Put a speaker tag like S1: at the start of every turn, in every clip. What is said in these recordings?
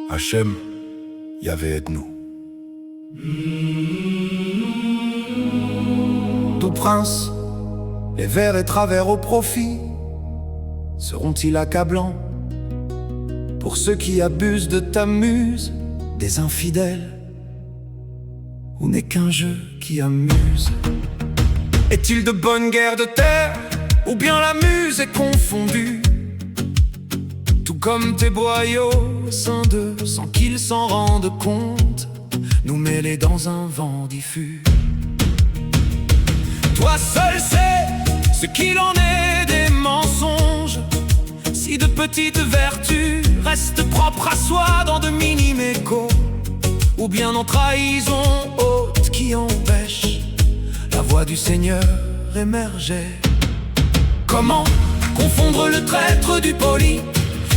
S1: Hachem, Yahvé aide-nous. Tout prince, les vers et travers au profit seront-ils accablants pour ceux qui abusent de ta muse, des infidèles, ou n'est qu'un jeu qui amuse? Est-il de bonne guerre de terre, ou bien la muse est confondue? Tout comme tes boyaux, saints d'eux, sans qu'ils s'en rendent compte, nous mêler dans un vent diffus. Toi seul sais ce qu'il en est des mensonges, si de petites vertus restent propres à soi dans de minimes échos, ou bien en trahison haute qui empêche la voix du Seigneur émerger. Comment confondre le traître du poli,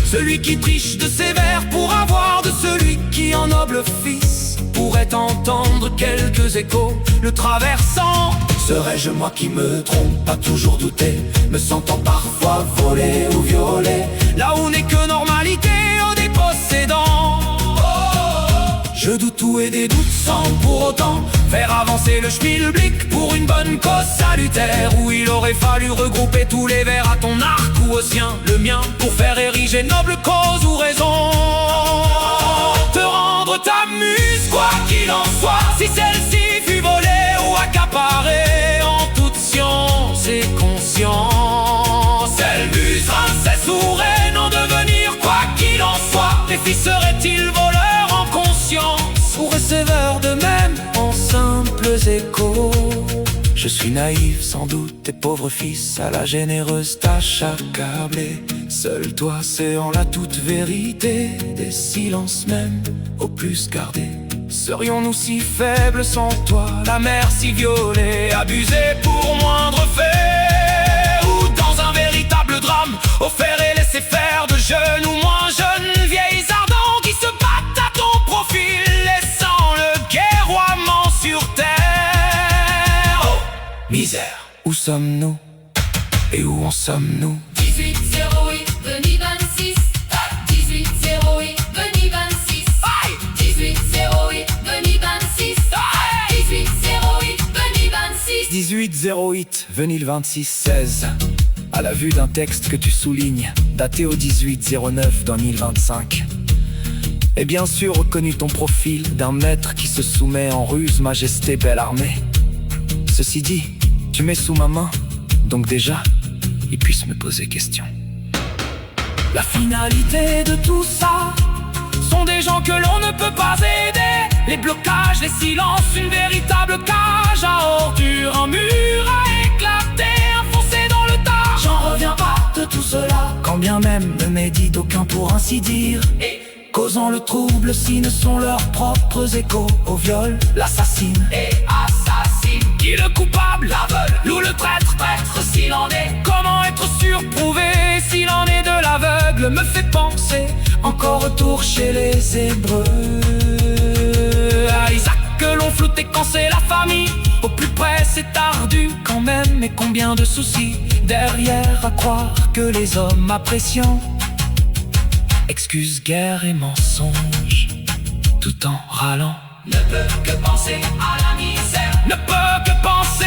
S1: celui qui triche de ses vers pour avoir de celui qui en noble fils pourrait entendre quelques échos le traversant? Serais-je moi qui me trompe, pas toujours douter, me sentant parfois volé ou violé, là où n'est que normalité au dépossédant? Je doute tout et des doutes sans pour autant faire avancer le schmilblick pour une bonne cause salutaire, où il aurait fallu regrouper tous les vers à ton arc ou au sien, le mien, pour faire ériger noble cause ou raison. Te rendre ta muse, quoi qu'il en soit, si celle-ci fut volée ou accaparée en toute science et conscience. Celle muse, princesse ou reine en devenir, quoi qu'il en soit, les fils seraient-ils voleurs en conscience, ou receveurs de même en simples échos? Je suis naïf sans doute, tes pauvres fils à la généreuse tâche accablée. Seul toi sais en la toute vérité des silences même au plus gardés. Serions-nous si faibles sans toi, la mère si violée, abusée pour moindre fait, ou dans un véritable drame, offert et laissé faire de jeunes ou moins jeunes vieilles ardents qui se battent à ton profil, laissant le guerroiement sur terre? Oh, misère, où sommes-nous et où en sommes-nous?
S2: 1808, Veni 26. 1808, Veni 26. 1808, Veni 26. 1808, Veni 26.
S1: 1808, Venil 26, 16. À la vue d'un texte que tu soulignes, daté au 1809 dans 1025, et bien sûr reconnu ton profil d'un maître qui se soumet en ruse, majesté, belle armée. Ceci dit, tu mets sous ma main, donc déjà, il puisse me poser question. La finalité de tout ça sont des gens que l'on ne peut pas aider. Les blocages, les silences, une véritable cage à ordures, un mur à éclater, enfoncé dans le tas. J'en reviens pas de tout cela, quand bien même ne médit d'aucun pour ainsi dire, et causant le trouble si ne sont leurs propres échos au viol, l'assassine et assassine. Qui le coupable, l'aveugle ou le traître, traître s'il en est? Comment être surprouvé s'il en est de l'aveugle? Me fait penser encore retour chez les Hébreux, à Isaac que l'on floutait quand c'est la famille. Au plus près c'est ardu quand même, mais combien de soucis derrière à croire que les hommes appréciant excuses, guerre et mensonges, tout en râlant.
S2: Ne peut que penser à la misère,
S1: ne peut que penser